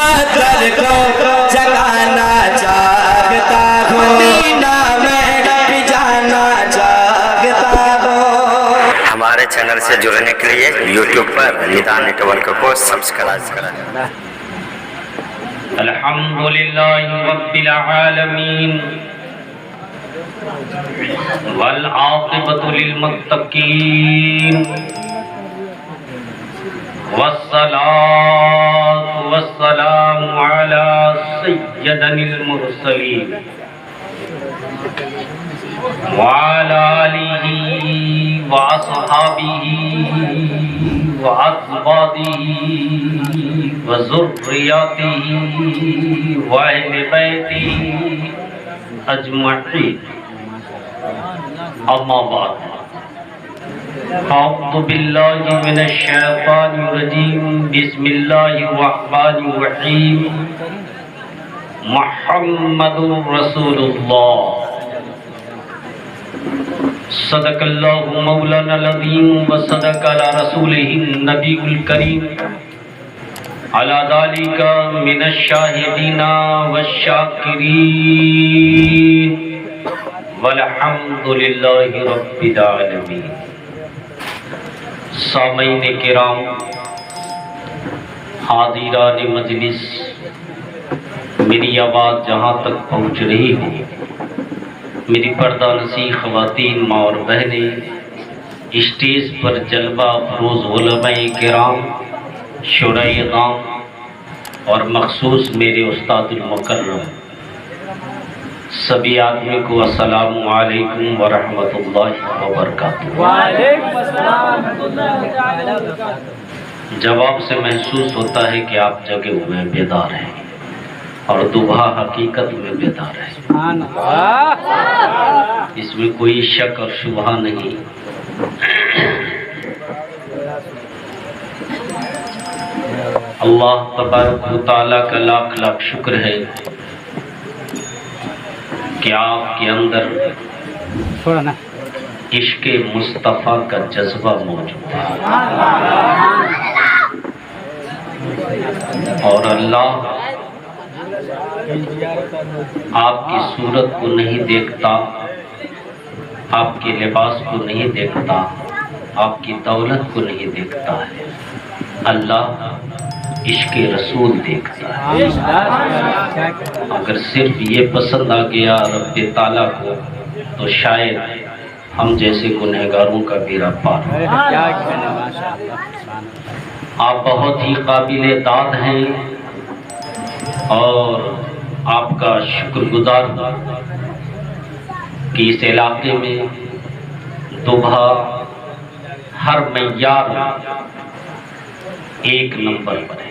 مقدر کو جگانا چاہتا ہوں، مدینہ میں بھی جانا چاہتا ہوں۔ ہمارے چینل سے جڑنے کے لیے یوٹیوب پر ندا نیٹورک کو سبسکرائب کریں۔ الحمدللہ رب العالمین والعاقبۃ للمتقین والصلاة والسلام علی سیدنا المرسلین وعلى آلہ وأصحابہ وأزواجہ وذریاتہ وأہل بیتہ أجمعین، اما بعد، اعوذ باللہ من الشیطان الرجیم، بسم اللہ الرحمن الرحیم، محمد رسول اللہ، صدق اللہ مولانا العظیم وصدق علی رسولہ النبی الکریم، علی ذالک من الشاہدین والشاکرین والحمد للہ رب العالمین۔ سامعین کرام، حاضران مجلس، میری آواز جہاں تک پہنچ رہی ہو، میری پردہ نشین خواتین ماں اور بہنیں، اسٹیج پر جلوہ افروز علماء کرام، شعراء اعظام اور مخصوص میرے استاد المکرم، سبھی آدمی کو السلام علیکم ورحمۃ اللہ وبرکاتہ۔ وعلیکم السلام ورحمۃ اللہ وبرکاتہ۔ جواب سے محسوس ہوتا ہے کہ آپ جگے ہوئے بیدار ہیں اور دبھا حقیقت میں بیدار ہے، سبحان اللہ۔ اس میں کوئی شک اور شبہ نہیں۔ اللہ تبارک و تعالیٰ کا لاکھ لاکھ شکر ہے کہ آپ کے اندر عشق مصطفیٰ کا جذبہ موجود ہے، اور اللہ آپ کی صورت کو نہیں دیکھتا، آپ کے لباس کو نہیں دیکھتا، آپ کی دولت کو نہیں دیکھتا ہے، اللہ عشق رسول دیکھتا ہے۔ اگر صرف یہ پسند آ گیا رب تعالیٰ کو تو شاید ہم جیسے گنہگاروں کا بیڑا پار ہو۔ آپ بہت ہی قابل داد ہیں اور آپ کا شکر گزار ہوں کہ اس علاقے میں دبھا ہر معیار ایک نمبر پر ہے۔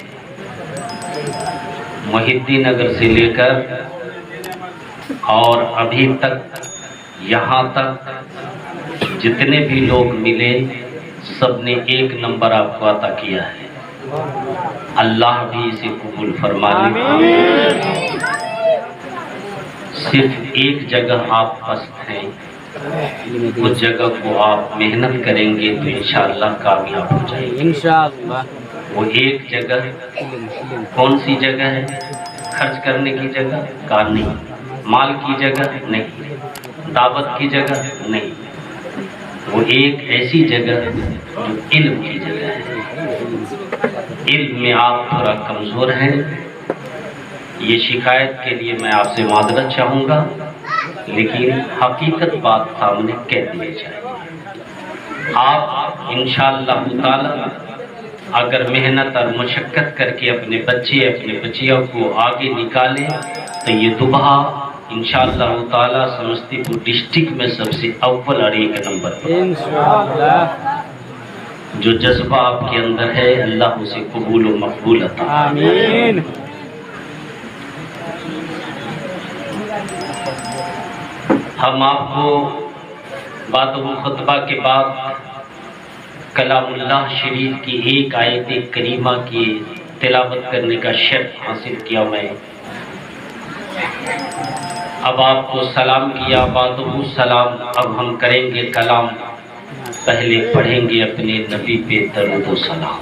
محی الدین نگر سے لے کر اور ابھی تک یہاں تک جتنے بھی لوگ ملے سب نے ایک نمبر آپ کو عطا کیا ہے، اللہ بھی اسے قبول فرما لے۔ صرف ایک جگہ آپ پست ہیں، اس جگہ کو آپ محنت کریں گے تو انشاءاللہ کامیاب ہو جائیں گے انشاءاللہ۔ وہ ایک جگہ کون سی جگہ ہے؟ خرچ کرنے کی جگہ کا نہیں، مال کی جگہ نہیں، دعوت کی جگہ نہیں، وہ ایک ایسی جگہ جو علم کی جگہ ہے۔ علم میں آپ تھوڑا کمزور ہیں، یہ شکایت کے لیے میں آپ سے معذرت چاہوں گا، لیکن حقیقت بات سامنے کہہ دی جائے۔ آپ انشاءاللہ تعالی اگر محنت اور مشقت کر کے اپنے بچے اپنے بچیوں کو آگے نکالیں تو یہ دبھا انشاءاللہ تعالی سمستی پور ڈسٹرکٹ میں سب سے اول اور ایک نمبر پر۔ انشاءاللہ۔ جو جذبہ آپ کے اندر ہے اللہ اسے قبول و مقبول عطا فرمائے۔ آمین۔ ہم آپ کو بات و خطبہ کے بعد کلام اللہ شریف کی ایک آیت کریمہ کی تلاوت کرنے کا شرف حاصل کیا میں۔ اب آپ کو سلام کیا، بعد سلام اب ہم کریں گے کلام، پہلے پڑھیں گے اپنے نبی پہ درود و سلام۔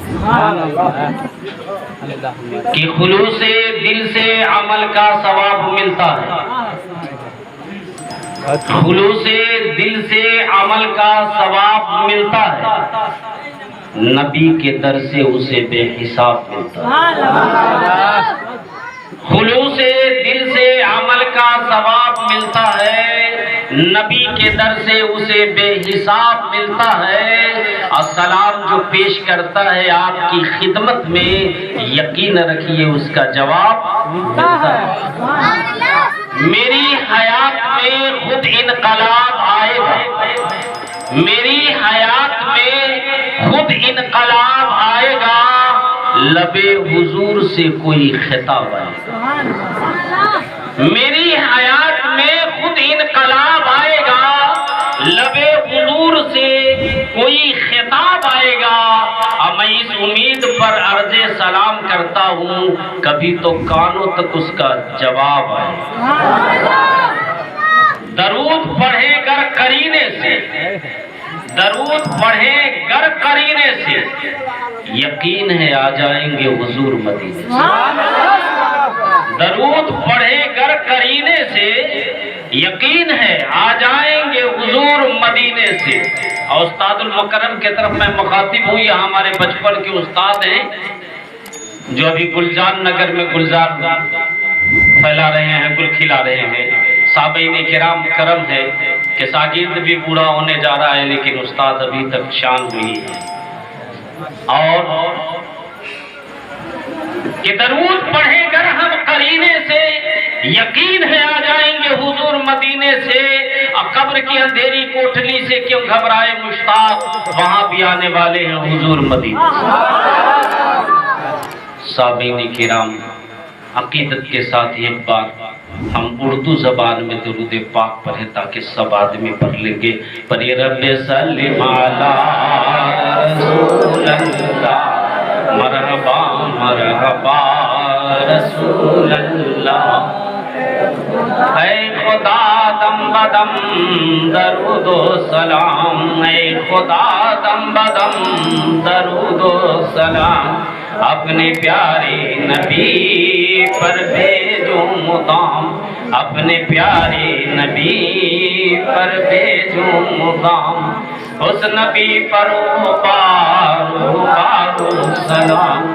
کہ خلوص دل سے عمل کا ثواب ملتا ہے، خلوص دل سے عمل کا ثواب ملتا ہے، نبی کے در سے اسے بے حساب ملتا ہے۔ خلوص دل سے عمل کا ثواب ملتا ہے، نبی کے در سے اسے بے حساب ملتا ہے، اور سلام جو پیش کرتا ہے آپ کی خدمت میں، یقین رکھیے اس کا جواب ملتا ہے۔ میری حیات میں خود انقلاب آئے گا، میری حیات میں خود انقلاب آئے گا، لبے حضور سے کوئی خطاب آئے گا۔ میری حیات میں خود انقلاب آئے گا، لبے حضور سے کوئی خطاب آئے گا، اور میں اس امید پر عرض سلام کرتا ہوں کبھی تو کانوں تک اس کا جواب آئے گا۔ درود پڑھے گر قرینے سے، درود پڑھے گر قرینے سے، یقین ہے آ جائیں گے حضور مدینے سے۔ درود پڑھے گر قرینے سے، یقین ہے آ جائیں گے حضور مدینے سے۔ اور استاد المکرم کی طرف میں مخاطب ہوں، یہاں ہمارے بچپن کے استاد ہیں جو ابھی گلزار نگر میں گلزار پھیلا رہے ہیں، گل کھلا رہے ہیں۔ صابئین کرام کرم ہے کہ شاگرد بھی پورا ہونے جا رہا ہے لیکن استاد ابھی تک شان ہوئی ہے۔ اور کہ درود پڑھے گر ہم قرینے سے، یقین ہے آ جائیں گے حضور مدینے سے، اور قبر کی اندھیری کوٹھلی سے کیوں گھبرائے مشتاق، وہاں بھی آنے والے ہیں حضور مدینے سے۔ صابئین کرام، عقیدت کے ساتھ یہ بات ہم اردو زبان میں درود پاک پڑھیں تاکہ سب آدمی پڑھ لیں گے۔ پڑھے رب سلم علی رسول اللہ، مرحبا مرحبا رسول اللہ، اے خدا دم بدم درود و سلام، اے خدا دم بدم درود و سلام، اپنے پیارے نبی پر بھیجو مدام، اپنے پیارے نبی پر بھیجو مدام، اس نبی پر بارو بارو سلام،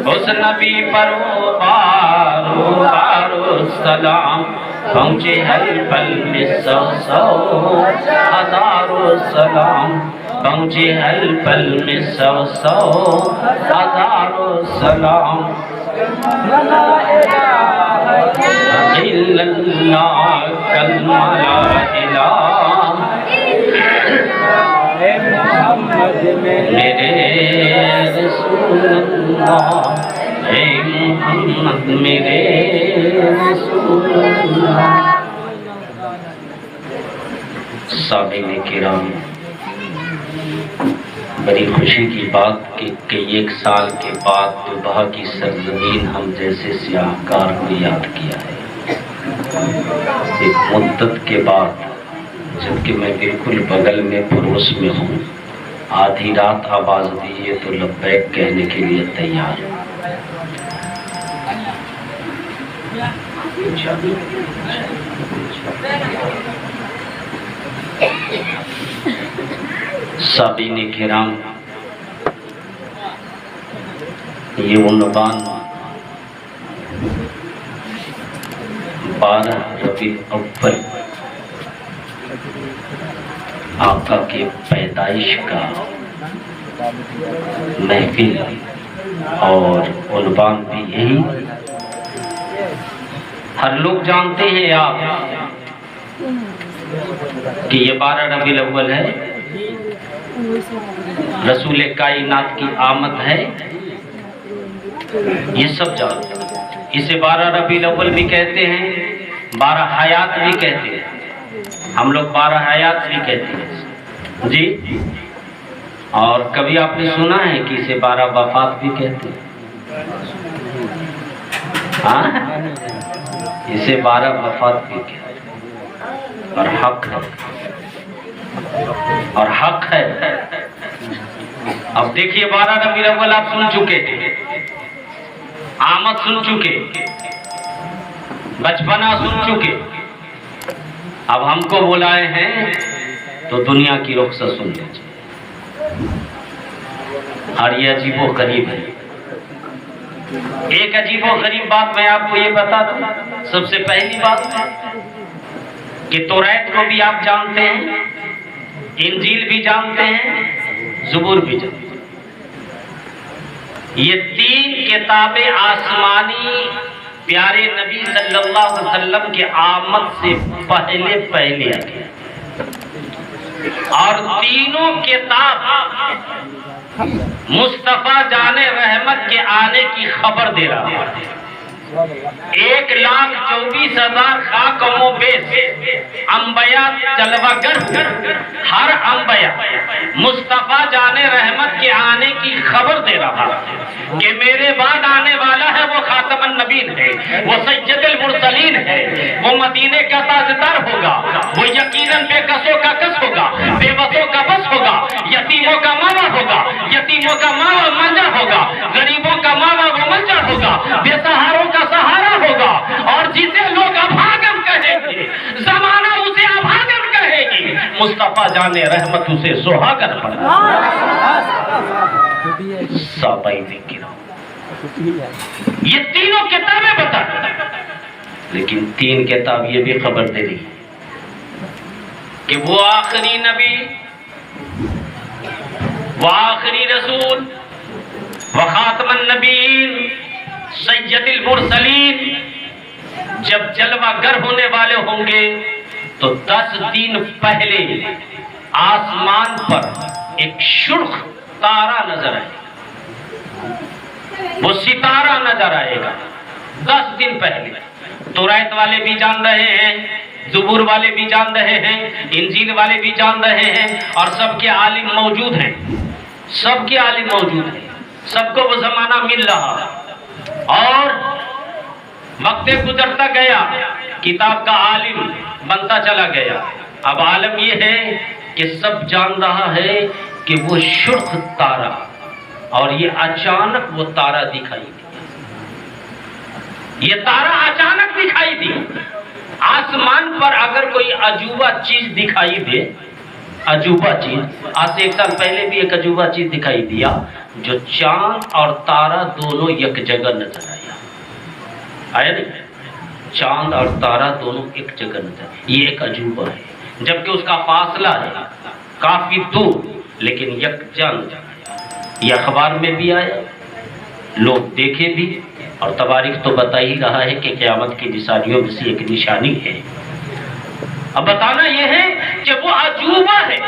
اس نبی پر بارو بارو سلام، پہنچے ہر پل میں سو سو ہزاروں سلام، پہنچے ہر پل میں سو سو ہزاروں سلام، الا اللہ کلمہ لا الہ، میرے رسول اللہ، اے محمد میرے رسول اللہ۔ سامعین کرام، بڑی خوشی کی بات کہ کئی ایک سال کے بعد طوبہ کی سرزمین ہم جیسے سیاہکار کو یاد کیا ہے۔ ایک مدت کے بعد جبکہ میں بالکل بغل میں پڑوس میں ہوں، آدھی رات آواز دیے تو لبیک کہنے کے لیے تیار ہوں۔ سامعین کرام، یہ عنوان 12 ربیع الاول آقا کے پیدائش کا محفل اور عنوان بھی یہی۔ ہر لوگ جانتے ہیں آپ کہ یہ 12 ربیع الاول ہے، رسول کائنات کی آمد ہے، یہ سب جانتے ہیں۔ اسے 12 ربیع الاول بھی کہتے ہیں، 12 حیات بھی کہتے ہیں، ہم لوگ 12 حیات بھی کہتے ہیں جی۔ اور کبھی آپ نے سنا ہے کہ اسے 12 وفات بھی کہتے ہیں؟ ہاں، اسے 12 وفات بھی کہتے ہیں، اور حق ہے، اور حق ہے۔ اب دیکھیے 12 ربیع الاول آپ سن چکے تھے، आमद सुन चुके, बचपना सुन चुके, अब हमको बुलाए हैं तो दुनिया की रुखसत सुन लीजिए। और ये अजीबो गरीब है। एक अजीबो गरीब बात मैं आपको ये बता दूं। सबसे पहली बात कि तौरात को भी आप जानते हैं, इंजील भी जानते हैं, ज़बूर भी जानते हैं। ये तीन किताबें आसमानी प्यारे नबी सल्लल्लाहु अलैहि वसल्लम के आमद से पहले पहले आ गया, और तीनों किताब मुस्तफा जाने रहमत के आने की खबर दे रहा है। 1,24,000 खाकमो बेस अंबिया जलवागर, हर अंबिया मुस्तफा जाने रहमत के आने की खबर दे रहा है कि मेरे बाद आने वाला है वो खातमन नबीन है, वो सैयदुल मुरसलीन है, वो मदीने का ताजदार होगा, वो यकीनन बेकसों का कस होगा, बेबसों का बस होगा, यतीमों का मावा होगा, यतीमों का मावा मंजा होगा, गरीबों का मावा वो मंजा होगा, बेसहारों का सहारा होगा, और जिसे लोग अभागन कहेंगे जमाना उसे अभागन कहेगी, मुस्तफा जाने रहमत उसे सुहागन पढ़ा। ये तीनों किताबें बता, लेकिन तीन किताब ये भी खबर दे रही कि वो आखिरी नबी, वो आखिरी रसूल, वो खातमन नबीन, सैयदुल मुरसलीन जब जलवागर होने वाले होंगे तो 10 दिन पहले आसमान पर एक सुर्ख तारा नजर आएगा, वो सितारा नजर आएगा 10 दिन पहले। तौरात वाले भी जान रहे हैं, ज़बूर वाले भी जान रहे हैं, इंजील वाले भी जान रहे हैं, और सबके आलिम मौजूद हैं, सबके आलिम मौजूद हैं, सबको वो जमाना मिल रहा है। और वक्त गुजरता गया, किताब का आलिम बनता चला गया। अब आलम ये है कि सब जान रहा है कि वो सुर्ख तारा, और ये अचानक वो तारा दिखाई दी, ये तारा अचानक दिखाई दी। आसमान पर अगर कोई अजूबा चीज दिखाई दे, अजूबा चीज, आज से 1 साल पहले भी एक अजूबा चीज दिखाई दिया, जो चांद और तारा दोनों एक जगह नजर आया नहीं, चांद और तारा दोनों एक जगह नजर, ये एक अजूबा है, जबकि उसका फासला है काफी दूर, लेकिन यकजा नजर आया। ये अखबार में भी आया, लोग देखे भी, और तवारीख तो बता ही रहा है कि क़यामत की निशानियों में से एक निशानी है। अब बताना यह है कि वो अजूबा है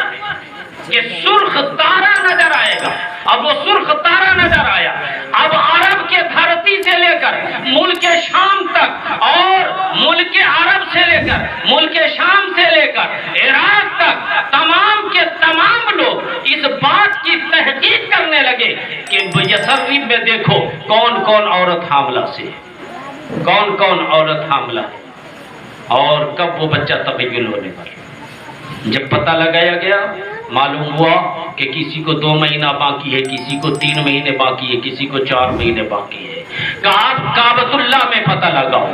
कि सुर्ख तारा नजर आएगा। अब वो सुर्ख तारा नजर आया, अब अरब के धरती से लेकर मुल्क शाम तक, और मुल्क अरब से लेकर मुल्क शाम से लेकर इराक तक तमाम के तमाम लोग इस बात की तहकीक करने लगे कि यसरिब में देखो कौन कौन औरत हामला से है, कौन कौन औरत हामला है, और कब वो बच्चा तबय्युन होने वाला। जब पता लगाया गया, मालूम हुआ कि किसी को 2 महीना बाकी है, किसी को 3 महीने बाकी है, किसी को 4 महीने बाकी है। काबतुल्लाह में पता लगाओ,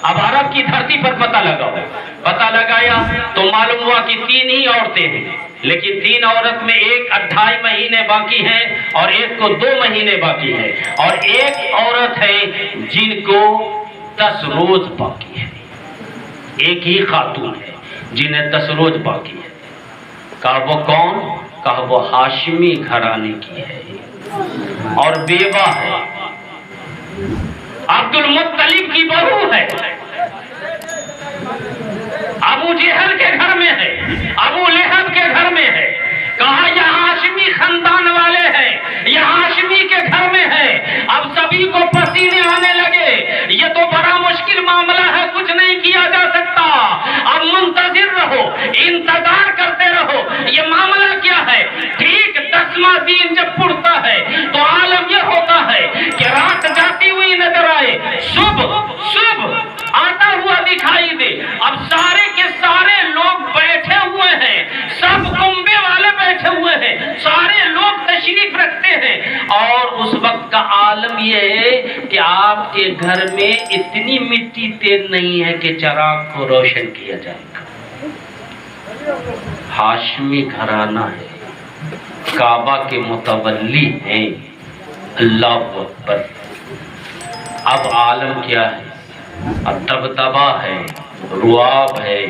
अब अरब की धरती पर पता लगाओ। पता लगाया तो मालूम हुआ कि 3 ही औरतें हैं, लेकिन 3 औरत में एक 2.5 महीने बाकी है, और एक को 2 महीने बाकी है, और एक औरत है जिनको 10 रोज बाकी है। एक ही खातून है जिन्हें 10 रोज बाकी है। कहा वो कौन? कहा वो हाशिमी घराने की है और बेवा है, अब्दुल मुत्तलिब की बहू है, अबू जहल के घर में है, अबू लहब के घर में है। कहा यह हाशिमी खानदान वाले हैं, यह हाशिमी के घर में है। अब सभी को पसीने आने लगे, ये तो बड़ा मुश्किल मामला है, कुछ नहीं किया जा सकता। अब मुंतजिर रहो, इंतजार करते रहो, ये मामला क्या है। ठीक 10वां दिन जब पुरता है तो आलम यह होता है कि रात जाती हुई नजर आए, सुबह आता हुआ दिखाई दे। अब सारे के सारे लोग बैठे हुए हैं, सब कुंबे वाले बैठे हुए हैं, सारे लोग तशरीफ रखते हैं, और उस वक्त کا عالم یہ ہے کہ آپ کے گھر میں اتنی مٹی تیل نہیں ہے کہ چراغ کو روشن کیا جائے گا. ہاشمی گھرانہ ہے, کعبہ کے متولی ہیں. اللہ اکبر. اب عالم کیا ہے؟ اب دبدبا ہے, رعب ہے.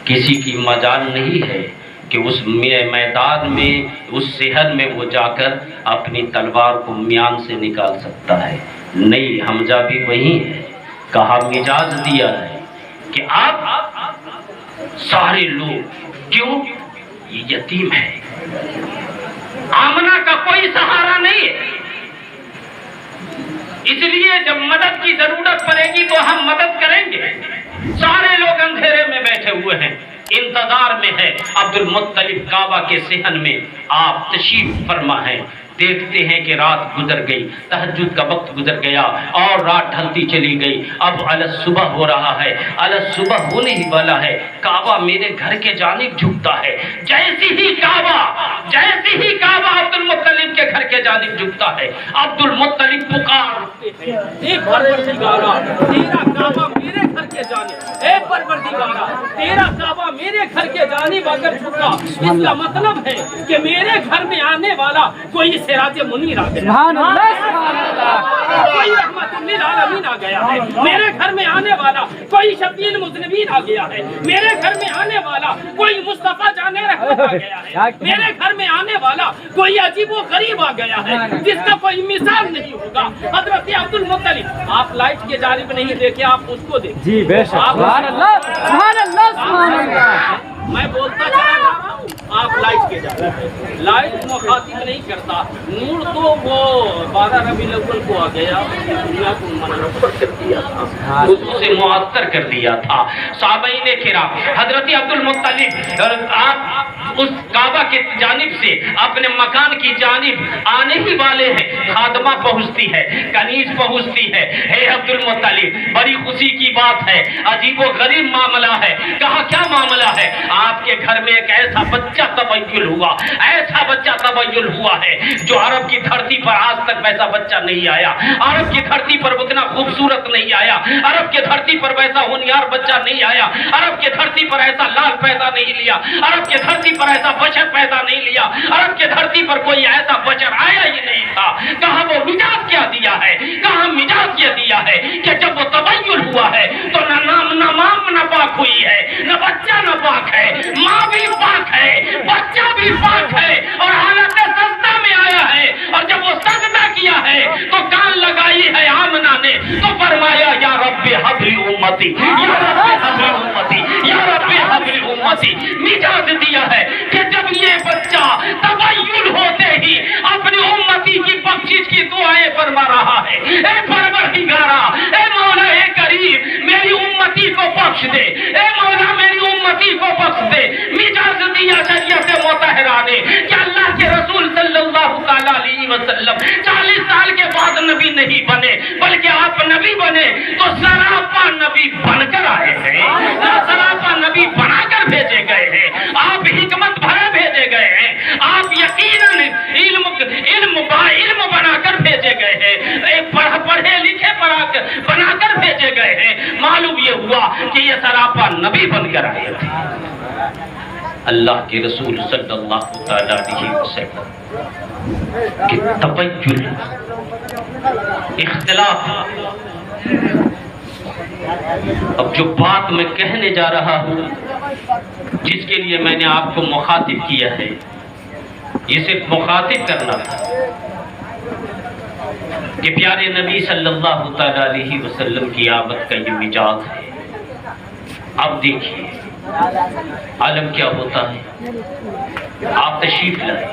کسی کی مجال نہیں ہے کہ اس میدان میں, اس صحن میں وہ جا کر اپنی تلوار کو میان سے نکال سکتا ہے. نہیں, حمزہ بھی وہی ہے. کہا مجاز دیا ہے کہ آپ سارے لوگ, کیوں؟ یہ یتیم ہے, آمنہ کا کوئی سہارا نہیں ہے, اس لیے جب مدد کی ضرورت پڑے گی تو ہم مدد کریں گے. سارے لوگ اندھیرے میں بیٹھے ہوئے ہیں, انتظار میں ہے. عبد المطلب کعبہ کے صحن میں آپ تشریف فرما ہیں. دیکھتے ہیں کہ رات گزر گئی, تہجد کا وقت گزر گیا اور رات ڈھلتی چلی گئی. اب صبح ہو رہا ہے, صبح ہونے ہی والا ہے. کعبہ میرے گھر کے جانب جھکتا ہے. جیسی ہی کعبہ عبد المطلب کے گھر کے جانب جھکتا ہے, عبد المطلب پکارتے ہیں, اے پروردگارا تیرا کعبہ میرے گھر کے جانب, اے پروردگارا تیرا کعبہ میرے گھر کے جانب اگر جھکا, اس کا مطلب ہے کہ میرے گھر میں آنے والا کوئی سراج منیر آ گیا, سبحان اللہ, کوئی رحمت للعالمین آ گیا ہے. میرے گھر میں آنے والا کوئی شفیع المذنبین آ گیا ہے. میرے گھر میں آنے والا کوئی مصطفیٰ جان رحمت آ گیا ہے. میرے گھر میں آنے والا کوئی عجیب و غریب آ گیا ہے جس کا کوئی مثال نہیں ہوگا. حضرت عبد المطلب, آپ لائٹ کے جانب نہیں دیکھے, آپ اس کو دیکھیں. جی بے شک, سبحان اللہ, سبحان اللہ, سبحان اللہ. میں بولتا چلا جا رہا ہوں, آپ لائٹ کے جانب. لائٹ مخاطب نہیں کرتا, نور تو وہ 12 ربیع الاول کو آ گیا, دنیا کو منور کر دیا تھا, اسے معطر کر دیا تھا. صحابین کرام, حضرت عبد المطلب آپ اس کعبہ کے جانب سے اپنے مکان کی جانب آنے ہی والے ہیں. خادمہ پہنچتی ہے, کنیز پہنچتی ہے. اے عبد المطلب, بڑی خوشی کی بات ہے, عجیب و غریب معاملہ ہے. کہا کیا معاملہ ہے؟ آپ کے گھر میں ایک ایسا بچہ تبیل ہوا, ایسا بچہ تبیل ہوا ہے جو عرب کی دھرتی پر آج تک ویسا بچہ نہیں آیا. عرب کی دھرتی پر اتنا خوبصورت نہیں آیا. عرب کی دھرتی پر ویسا ہونہار بچہ نہیں آیا. عرب کی دھرتی پر ایسا لال پیدا نہیں لیا. عرب کی دھرتی پر ایسا بشر پیدا نہیں لیا. عرب کی دھرتی پر کوئی ایسا بشر آیا ہی نہیں تھا. کہاں وہ مجاز کیا دیا ہے, کہاں مجاز کیا دیا ہے کہ جب وہ تبیل ہوا ہے تو نہ نام نہ مام نہ پاک ہوئی ہے, نہ بچہ نہ پاک ہے, ماں بھی پاک ہے, بچہ بھی پاک ہے, اور حالت سجدہ میں آیا ہے. اور جب وہ سجدہ کیا ہے تو کان لگائی ہے آمنہ نے, تو فرمایا یا رب حبل امتی, یا رب حبل امتی, یا رب حبل امتی. مجاز دیا ہے کہ جب یہ بچہ تبیل ہوتے ہی اپنی امتی کی بخشش کی دعائیں فرما رہا ہے, اے پروردگارا, اے مولا, اے کریم, میری امتی کو بخش دے, اے مولا میری امتی کو بخش دے. مجاز دیا شریعت مطہرہ نے کہ اللہ کے رسول صلی اللہ تعالیٰ علیہ وسلم 40 سال کے بعد نبی نہیں بنے, بلکہ آپ نبی بنے تو سراپا نبی بن کر آئے ہیں, سراپا نبی بنا کر بھیجے گئے ہیں. آپ حکمت بھرے بھیجے گئے ہیں, آپ یقیناً علم بنا کر بھیجے گئے ہیں, پڑھے لکھے بنا کر بھیجے گئے ہیں. معلوم یہ ہوا کہ یہ سراپا نبی بن کر آئے تھے. اللہ کے رسول صلی اللہ تعالیٰ علیہ وسلم کہ تبیل, اختلاف. اب جو بات میں کہنے جا رہا ہوں, جس کے لیے میں نے آپ کو مخاطب کیا ہے, یہ صرف مخاطب کرنا تھا کہ پیارے نبی صلی اللہ تعالیٰ علیہ وسلم کی آمد کا یہ مجاز ہے. اب دیکھیے عالم کیا ہوتا ہے. آپ تشریف لائیں,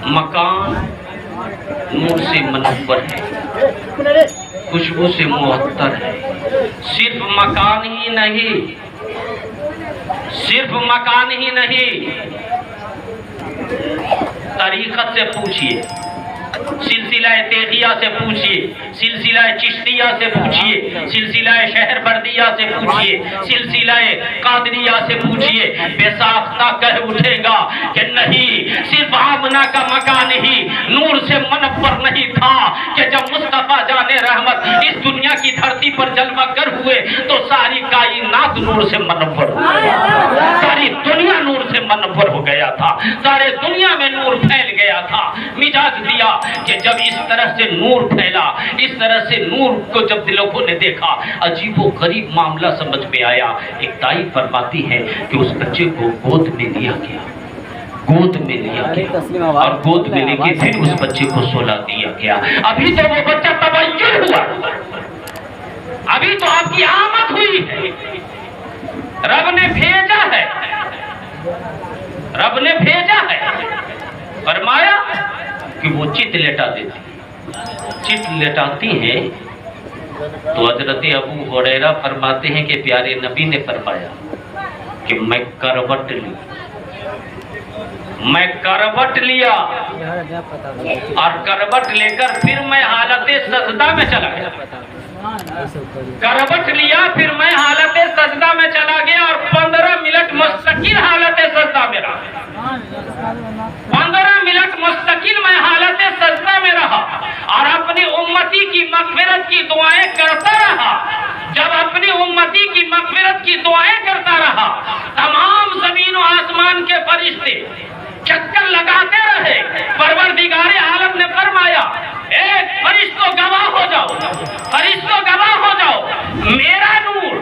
مکان نور سے منور ہے, خوشبو سے معطر ہے. صرف مکان ہی نہیں, صرف مکان ہی نہیں, طریقت سے پوچھئے सिलसिला तेगिया से पूछिए, सिलसिला चिश्तिया से पूछिए, सिलसिला शहर बर्दिया से पूछिए, सिलसिला कादरिया से पूछिए, बेसाख्ता कह उठेगा कि नहीं, सिर्फ आमना का मकान ही नूर से मनव्वर नहीं था कि जब मुस्तफा जाने रहमत इस दुनिया की धरती पर जलवा कर हुए तो सारी कायनात नूर से मनव्वर हो गया, सारी दुनिया नूर से मनव्वर हो गया था, सारे दुनिया में नूर फैल गया था। मिजाज दिया कि जब इस तरह से नूर फैला, इस तरह से नूर को जब लोगों ने देखा, अजीबो गरीब मामला समझ में आया। एक दाई फरमाती है कि उस बच्चे को गोद में लिया गया, गोद में लिया गया और गोद में लेके फिर उस बच्चे को सोला दिया गया। अभी तो वो बच्चा तबय्युन हुआ, अभी तो आपकी आमद हुई है, रब ने भेजा है, रब ने भेजा है। फरमाया कि वो चित लेटा देती, चित लेटाती है तो हजरत अबू हुरैरा फरमाते हैं कि प्यारे नबी ने फरमाया कि मैं करवट ली, मैं करवट लिया और करवट लेकर फिर मैं हालत सजदा में चला गया, करवट लिया फिर मैं हालत सजदा में चला गया और 15 मिनट मुस्तकिल हालत सजदा में रहा, 15 मिनट मुस्तकिल मैं हालत सजदा में रहा और अपनी उम्मती की मग़फ़िरत की दुआएं करता रहा। जब अपनी उम्मती की मग़फ़िरत की दुआएं करता रहा, तमाम ज़मीन और आसमान के फरिश्ते चक्कर लगाते रहे। परवरदिगारे आलम ने फरमाया, एक फरिश्तों गवाह हो जाओ, फरिश्तों गवाह हो जाओ, मेरा नूर,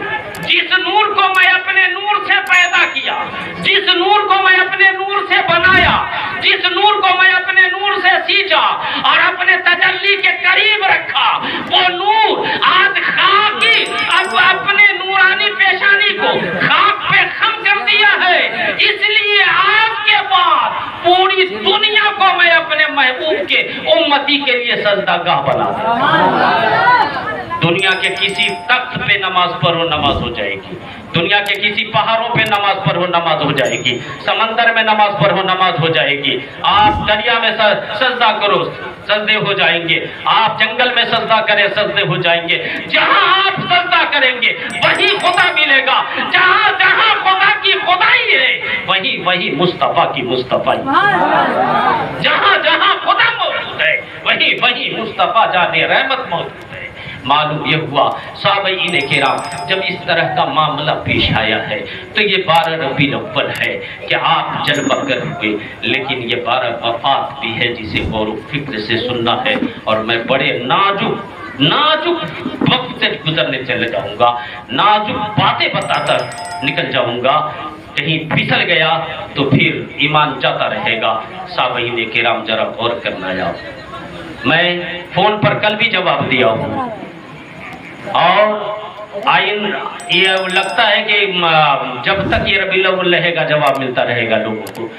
जिस नूर को मैं अपने नूर से पैदा किया, जिस नूर को मैं अपने नूर से बनाया, जिस नूर को मैं अपने नूर से सींचा और अपने तजल्ली के करीब रखा, वो नूर आज खाकी अब अपने नूरानी पेशानी को खाक पे खम कर दिया है। इसलिए आज के बाद पूरी दुनिया को मैं अपने महबूब के उम्मती के लिए सजदागाह बना दूंगा। दुनिया के किसी तख्त पे नमाज पढ़ो, नमाज हो जाएगी, दुनिया के किसी पहाड़ों पे नमाज पढ़ो, नमाज हो जाएगी, समंदर में नमाज पढ़ो, नमाज हो जाएगी, आप दरिया में सजदा करो, सजदे हो जाएंगे, आप जंगल में सजदा करें, सजदे हो जाएंगे। जहां आप सजदा करेंगे वही खुदा मिलेगा, जहां जहां खुदा की खुदाई है वही वही मुस्तफा की मुस्तफाई, जहां जहां खुदा मौजूद है वही वही मुस्तफा जाने रहमत मौजूद है। मालूम ये हुआ साहबईन किराम जब इस तरह का मामला पेश आया है तो ये 12 रबीउल अव्वल है कि आप जलवा कर हुए, लेकिन ये 12 वफात भी है जिसे गौर व फिक्र से सुनना है। और मैं बड़े नाजुक वक्त से गुजरने चले जाऊंगा, नाजुक बातें बताता निकल जाऊंगा, कहीं फिसल गया तो फिर ईमान जाता रहेगा। साहबईन किराम जरा गौर करना यार, मैं फोन पर कल भी जवाब दिया हूँ और ये लगता है कि जब तक ये रबीउल अव्वल रहेगा जवाब मिलता रहेगा लोगों को।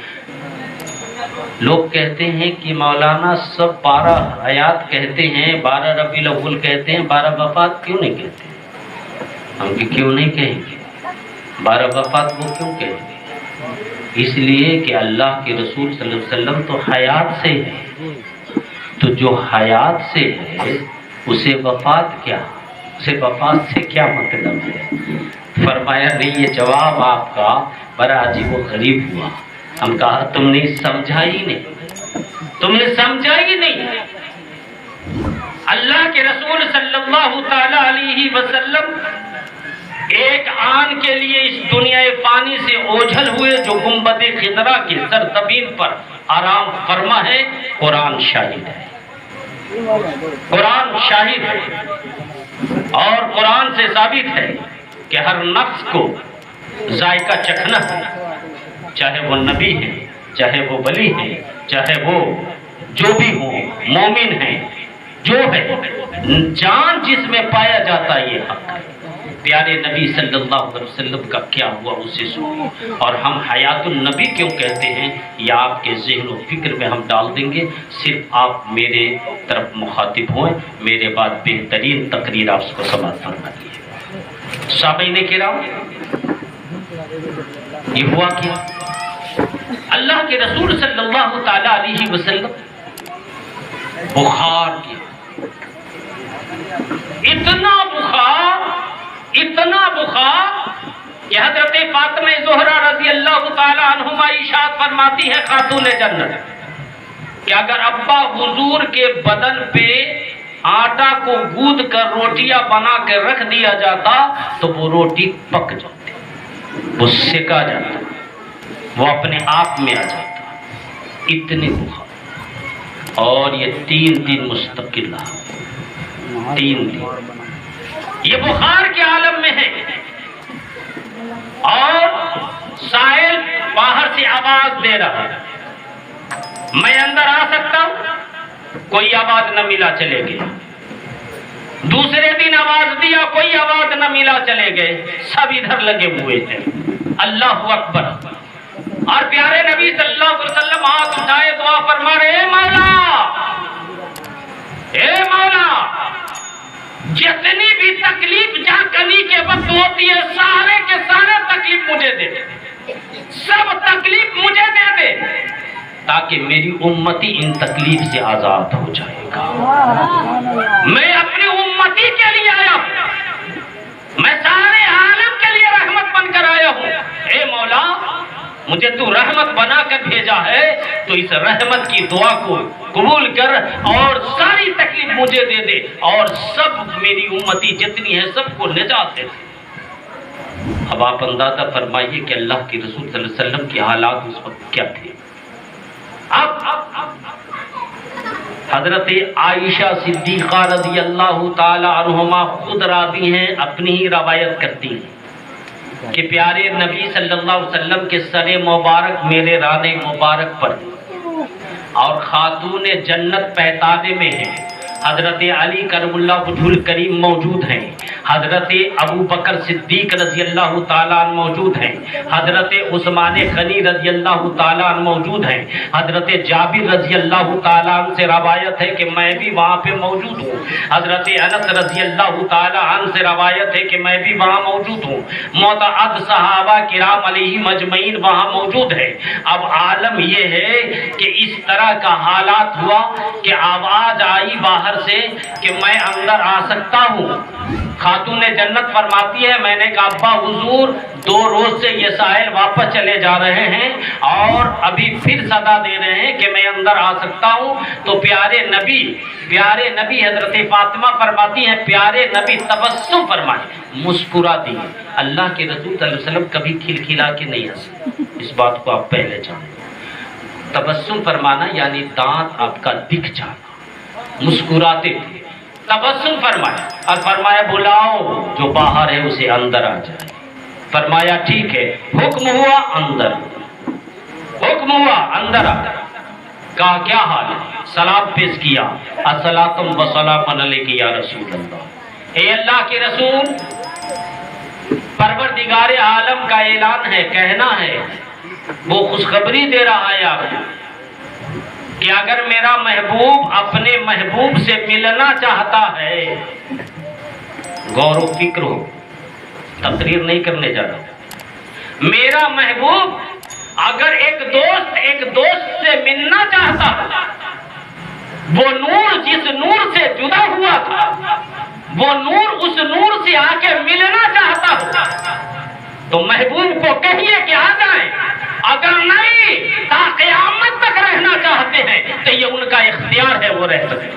लोग कहते हैं कि मौलाना सब 12 आयात कहते हैं, 12 रबीउल अव्वल कहते हैं, 12 वफात क्यों नहीं कहते? हम कि क्यों नहीं कहेंगे? 12 वफात वो क्यों कहेंगे? इसलिए कि अल्लाह के रसूल सल्लल्लाहु अलैहि वसल्लम तो हयात से है, तो जो हयात से है उसे वफात क्या, उसे वफात से क्या मतलब है? फरमाया नहीं, ये जवाब आपका बड़ा अजीब व गरीब हुआ। हम कहा तुमने समझा ही नहीं, तुमने समझा ही नहीं। अल्लाह के रसूल सल्लल्लाहु ताला अलैहि वसल्लम एक आन के लिए इस दुनिया फानी से ओझल हुए, जो गुंबद खिदरा की सरजमीन पर आराम फरमा है। कुरान शाहिद है, कुरान शाहिद है और कुरान से साबित है कि हर नफ्स को जायका चखना है, चाहे वो नबी है, चाहे वो वली है, चाहे वो जो भी हो, मोमिन है, जो है, जान जिसमें पाया जाता है ये हक है। प्यारे नबी सल्लल्लाहु अलैहि वसल्लम का क्या हुआ उसे सुनिए। और हम हयातुन नबी क्यों कहते हैं या आपके ज़हन व फिक्र में हम डाल देंगे, सिर्फ आप मेरे तरफ मुखातिब हों, मेरे बाद बेहतरीन तकरीर आप उसको समाप्त फरमाइए। साहबईन किराम ये हुआ क्या? अल्लाह के रसूल सल्लल्लाहु ताला अलैहि वसल्लम बुखार की, इतना बुखार कि हजरत फातिमा ज़ोहरा रज़ी अल्लाह ताला अन्हुमा इरशाद फरमाती है खातून जन्नत कि अगर अब्बा हुजूर के बदन पे आटा को गूंद कर रोटियां बना के रख दिया जाता तो वो रोटी पक जाती, वो सेका जाता, वो अपने आप में आ जाता। इतने बुखार, और ये 3 दिन मुस्तकिल रहा, 3 दिन ये बुखार के आलम में है। और साहिल बाहर से आवाज दे रहा है, मैं अंदर आ सकता हूं, कोई आवाज न मिला, चले गए। दूसरे दिन आवाज दिया, कोई आवाज न मिला, चले गए। सब इधर लगे हुए थे। अल्लाह अकबर। और प्यारे नबी सल्लल्लाहु अलैहि वसल्लम हाथ उठाए दुआ फरमा रहे, ए मौला, जितनी भी तकलीफ जाकनी के वक्त होती है, सारे के सारे तकलीफ मुझे दे, सब तकलीफ मुझे दे दे, ताकि मेरी उम्मती इन तकलीफ से आजाद हो जाएगा। मैं अपनी उम्मती के लिए आया हूं, मैं सारे आलम के लिए रहमत बनकर आया हूं। ए मौला, मुझे तू रहमत बना कर भेजा है, तो इस रहमत की दुआ को कबूल कर और सारी तकलीफ मुझे दे दे, और सब मेरी उम्मती जितनी है सबको निजात दे दे। अब आप अंदाजा फरमाइए कि अल्लाह के रसूल सल्लल्लाहु अलैहि वसल्लम की हालात उस वक्त क्या थे। अब हजरत आयशा सिद्दीक़ा रज़ी अल्लाह ताला अन्हुमा खुद रावी हैं, अपनी ही रवायत करती हैं कि प्यारे नबी सल्लल्लाहु अलैहि वसल्लम के सरे मुबारक मेरे राने मुबारक पर और खातून जन्नत पैताने में है। हजरत अली करमुल्लाह वजहुल करीम मौजूद हैं, हजरत अबू बकर सिद्दीक रजी अल्लाह ताला अन्हु मौजूद हैं, हजरत उस्मान गनी रजी अल्लाह ताला अन्हु मौजूद हैं, हजरत जाबिर रजी अल्लाह ताला अन्हु से रवायत है कि मैं भी वहाँ पे मौजूद हूँ, हजरत अनस रजी अल्लाह ताला अन्हु से रवायत है कि मैं भी वहाँ मौजूद हूँ, मुतअद्दिद सहाबा किराम अलैहिम अजमईन वहाँ मौजूद है। अब आलम ये है कि इस तरह का हालात हुआ कि आवाज आई बाहर से कि मैं अंदर आ सकता हूँ। खातून जन्नत फरमाती है, मैंने कहा अब्बा हुजूर 2 रोज से ये साहिल वापस चले जा रहे हैं और अभी फिर सदा दे रहे हैं कि मैं अंदर आ सकता हूँ। तो प्यारे नबी हजरत फातिमा फरमाती हैं, प्यारे नबी तबस्सुम फरमाए, मुस्कुरा दिए। अल्लाह के रसूल सल्लल्लाहु अलैहि वसल्लम कभी खिलखिला के नहीं हंसे, इस बात को आप पहले जानें। तबस्सुम फरमाना यानी दांत आपका दिख जाना, मुस्कुराते थे। तबस्सुम फरमाया और फरमाया बुलाओ जो बाहर है उसे अंदर आ जाए। फरमाया ठीक है, हुक्म हुआ अंदर, हुक्म हुआ अंदर आ। कहा क्या हाल है? सलाम पेश किया, अस्सलातुम व सलामुन अलैका या रसूल अल्लाह। ए अल्लाह के रसूल, परवरदिगार आलम का ऐलान है, कहना है, वो खुशखबरी दे रहा है आपको कि अगर मेरा महबूब अपने महबूब से मिलना चाहता है, गौर व फिक्र हो, तकरीर नहीं करने जा रहा, मेरा महबूब अगर एक दोस्त से मिलना चाहता, वो नूर जिस नूर से जुदा हुआ था, वो नूर उस नूर से आके मिलना चाहता हो, तो महबूब को कहिए कि आ जाए। अगर नहीं ता क़यामत तक रहना चाहते हैं तो ये उनका इख्तियार है, वो रह सके,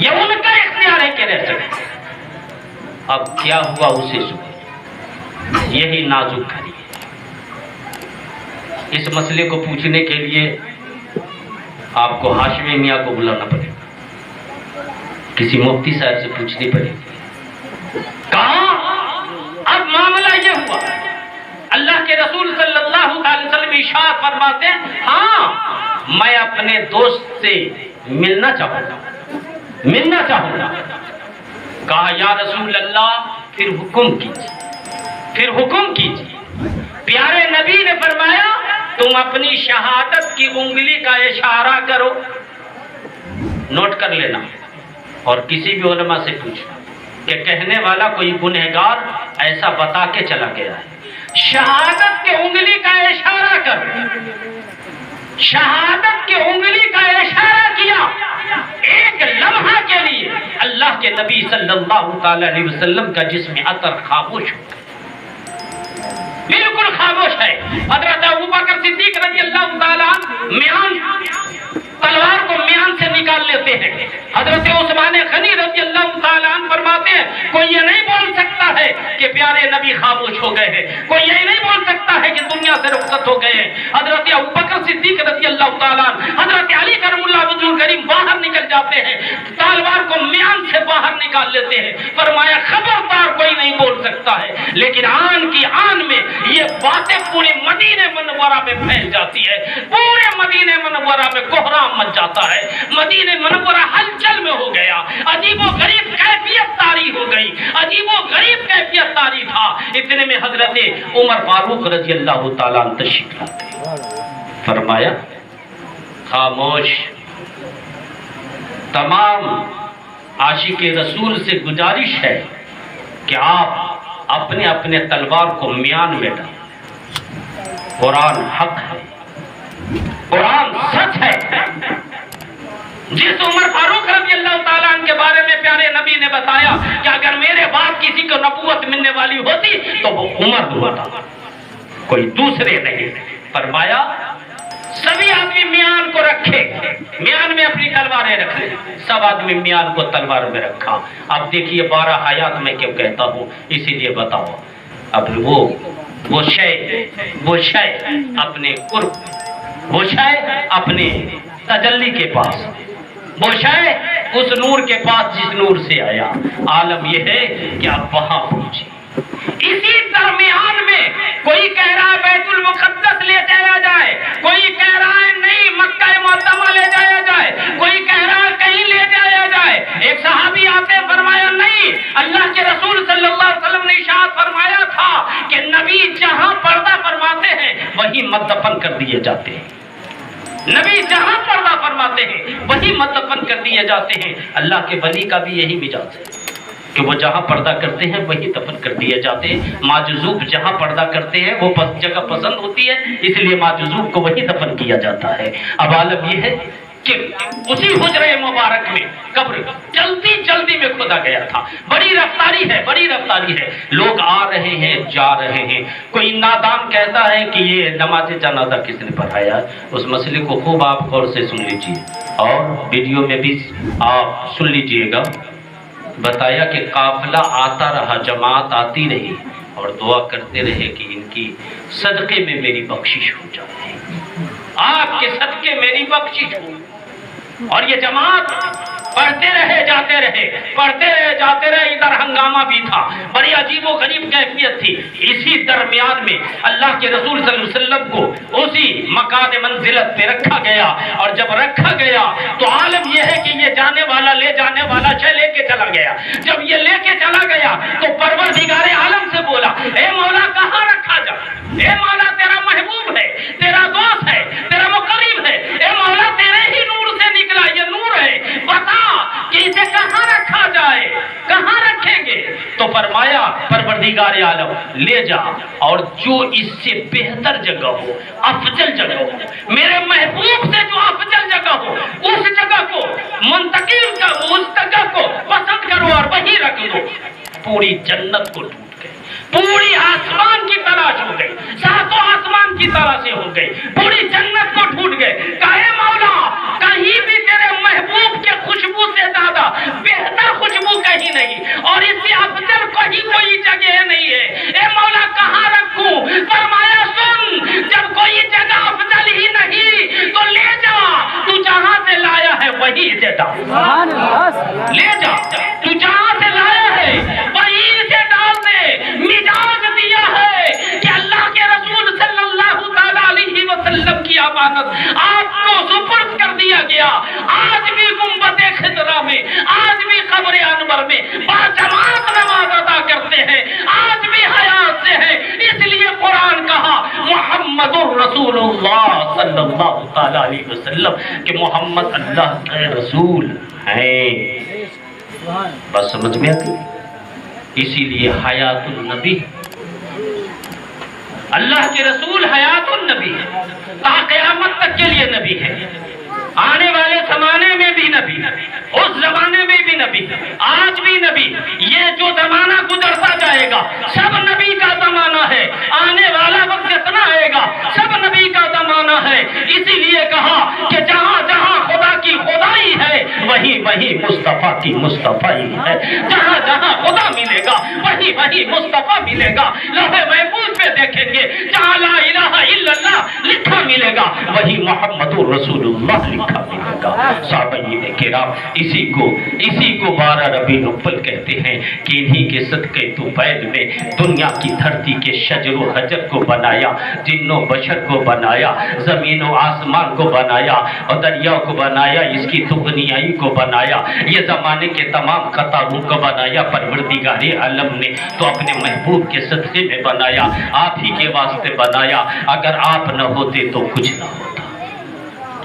ये उनका इख्तियार है कि रह सके। अब क्या हुआ उसे सुनिए, यही नाजुक घड़ी है। इस मसले को पूछने के लिए आपको हाशमी मियाँ को बुलाना पड़ेगा, किसी मुफ्ती साहब से पूछनी पड़ेगी। कहा अब मामला ये हुआ, अल्लाह के रसूल सल्लल्लाहु अलैहि वसल्लम इरशाद फरमाते हैं, हाँ मैं अपने दोस्त से मिलना चाहूँगा। कहा या रसूल अल्लाह, फिर हुक्म कीजिए। प्यारे नबी ने फरमाया, तुम अपनी शहादत की उंगली का इशारा करो, नोट कर लेना, और किसी भी उलमा से पूछना कि कहने वाला कोई गुनहगार ऐसा बता के चला गया है, शहादत के उंगली का इशारा कर। शहादत की उंगली का इशारा किया, एक लम्हा के लिए अल्लाह के नबी सल्लल्लाहु ताला अलैहि वसल्लम का जिस्म अतर खामोश हो गया, बिल्कुल खामोश है। हजरत अबू बकर सिद्दीक रज़ी अल्लाह ताला म्यान तलवार को म्यान से निकाल लेते हैं। हजरत उस्मान गनी रज़ी अल्लाह ताला अन्हु फरमाते हैं, कोई ये नहीं बोल सकता है कि प्यारे नबी खामोश हो गए हैं, कोई ये नहीं बोल सकता है कि दुनिया से रुखसत हो गए हैं। हजरत अबू बकर सिद्दीक रज़ी अल्लाह ताला अन्हु, हजरत अली करमुल्लाह वजहुल करीम बाहर निकल जाते हैं, तलवार को म्यान से बाहर निकाल लेते हैं। फरमाया खबरदार कोई नहीं बोल सकता है। लेकिन आन की आन में ये बातें पूरे मदीने मुनव्वरा में फैल जाती है, पूरे मदीने मुनव्वरा में कोहराम मच जाता है, मदीने मुनव्वरा हलचल में हो गया, अजीबो गरीब कैफियत तारी हो गई, अजीबो गरीब कैफियत तारी था। इतने में हजरत उमर फारूक रजी अल्लाह ताला अन्हु तशरीफ लाते, फरमाया खामोश, तमाम आशिक रसूल से गुजारिश है कि आप अपने अपने तलवार को म्यान में डालें। कुरान हक है, कुरान सच है। जिस उमर फारूक रज़ी अल्लाह ताला अन्हु के बारे में प्यारे नबी ने बताया कि अगर मेरे बाद किसी को नबूवत मिलने वाली होती तो वो उमर होता, कोई दूसरे नहीं। फरमाया सभी आदमी म्यान को रखे, म्यान में अपनी तलवारें रखे। सब आदमी म्यान को तलवार में रखा। अब देखिए 12 हयात में क्यों कहता हूँ, इसीलिए बताओ। अब वो शय अपने कुर्ब, वो शय अपने तजल्ली के पास, वो शय उस नूर के पास जिस नूर से आया। आलम यह है कि आप वहां पहुंचे। इसी दरमियान में कोई कह रहा है बैतुल मुक़द्दस ले जाया जाए, कोई कह रहा है नहीं मक्का मुअत्तमा ले जाया जाए, कोई कह रहा है कहीं ले जाया जाए। एक सहाबी आते फरमाया नहीं, अल्लाह के रसूल सल्लल्लाहु अलैहि वसल्लम ने इरशाद फरमाया था कि नबी जहां पर्दा फरमाते हैं वहीं मद्दफन कर दिए जाते हैं। नबी जहां पर्दा फरमाते हैं वहीं मद्दफन कर दिए जाते हैं। अल्लाह के वली का भी यही मिजाज है कि वो जहां पर्दा करते हैं वहीं दफन कर दिए जाते हैं। माजूब जहां पर्दा करते हैं वो जगह पसंद होती है, इसलिए माजूब को वहीं दफन किया जाता है। अब आलम यह है कि उसी हुजरे मुबारक में कब्र जल्दी जल्दी में खोदा गया था। बड़ी रफ्तारी है, बड़ी रफ्तारी है। लोग आ रहे हैं, जा रहे हैं। कोई नादान कहता है कि ये नमाज जनाजा किसने पढ़ाया, उस मसले को खूब आप गौर से सुन लीजिए और वीडियो में भी आप सुन लीजिएगा। बताया कि काफिला आता रहा, जमात आती रही और दुआ करते रहे कि इनकी सदके में मेरी बख्शिश हो जाए, आपके सदके मेरी बख्शिश हो। और ये जमात पढ़ते रहे जाते रहे, पढ़ते रहे जाते रहे। इधर हंगामा भी था, बड़ी अजीबो गरीब कैफियत थी। इसी दरमियान में अल्लाह के रसूल सल्लल्लाहु अलैहि वसल्लम को उसी मकान मंजिलत पे रखा गया। और जब रखा गया तो आलम यह है कि ये जाने वाला ले जाने वाला लेके चला गया। जब ये लेके चला गया तो परवरदिगारे आलम से बोला, ए मौला कहाँ रखा जा, ए मौला तेरा महबूब है, तेरा दोस्त है, तेरा मुकर्रब है, ए मौला तेरे ही नूर से निकला ये नूर है, बता कि इसे कहाँ रखा जाए, कहाँ रखेंगे। तो फरमाया परवरदिगार आलम ले जा और जो इससे बेहतर जगह हो, अफजल जगह हो, मेरे महबूब से जो अफजल जगह हो उस जगह को मुंतकिल करो, उस जगह को पसंद करो और वहीं रख दो। पूरी जन्नत को ढूंढ गए, पूरी आसमान की तलाश हो गई, सातों आसमान की तरह से हो गई, पूरी जन्नत को ढूंढ गए। कहे मौला कहीं भी तेरे महबूब के खुशबू से ज्यादा बेहतर खुशबू कहीं नहीं, और इससे अफजल कहीं कोई जगह नहीं है। ए मौला कहाँ रखूं? फरमाया सुन, जब कोई जगह अफजल ही नहीं तो ले जा, तू जहां से लाया है वही से डाल, ले जा, तू जहां से लाया है वही से डाल दे। मिजाज दिया है कि अल्लाह के रसूल सल्लल्लाहु अलैहि वसल्लम की अमानत आपको सुपुर्द कर दिया गया। आज भी गुंबद खिदरा में, आज भी कब्र अनवर में बाजमात नमाज अदा करते हैं, आज भी हयात से है। इसलिए कुरान कहा मुहम्मदुर रसूलुल्लाह सल्लल्लाहु अलैहि वसल्लम कि मोहम्मद अल्लाह के रसूल हैं। बस समझ में आती। इसीलिए हयातुन नबी, اللہ کے رسول حیات النبی ہے، تا قیامت تک کے لیے نبی ہے، آنے والے زمانے میں بھی نبی، اس زمانے میں بھی نبی، آج بھی نبی۔ یہ جو زمانہ گزرتا جائے گا سب نبی کا زمانہ ہے، آنے والا وقت جتنا آئے گا سب نبی کا زمانہ ہے۔ اسی لیے کہا کہ جہاں جہاں خدا کی خدائی ہے وہیں وہیں مصطفیٰ کی مصطفیٰ ہے، جہاں جہاں خدا ملے گا وہیں وہیں مصطفیٰ ملے گا۔ لوح محفوظ پہ دیکھیں گے جہاں لا الہ الا اللہ لکھا ملے گا وہیں محمد رسول اللہ لکھا ملے گا۔ صحابہ کرام اسی کو 12 ربیع الاول کہتے ہیں کہ انہی کے صدقے طفیل میں دنیا کی دھرتی کے شجر و حجر کو بنایا، جن و بشر کو بنایا، زمین و آسمان کو بنایا اور دریا کو بنایا، اس کی دنیائی کو بنایا، یہ زمانے کے تمام قطاروں کو بنایا پروردگار عالم نے تو اپنے محبوب کے صدقے میں بنایا، آپ ہی کے واسطے بنایا۔ اگر آپ نہ ہوتے تو کچھ نہ ہوتا،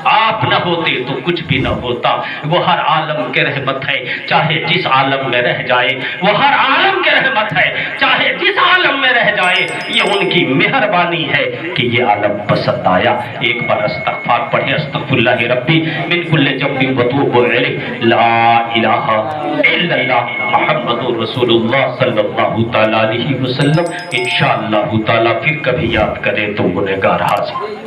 آپ نہ ہوتے تو کچھ بھی نہ ہوتا۔ وہ ہر عالم کے رحمت ہے چاہے جس عالم میں رہ جائے، وہ ہر عالم کے رحمت ہے چاہے جس عالم میں رہ جائے، یہ ان کی مہربانی ہے کہ یہ عالم پسند آیا۔ ایک بار استغفار پڑھیں، استغفر اللہ ربی من کل ذنب واتوب الیہ، لا الہ الا اللہ محمد رسول اللہ صلی اللہ تعالی علیہ وسلم۔ انشاءاللہ تعالی پھر کبھی یاد کریں تو گنہگار حاضر۔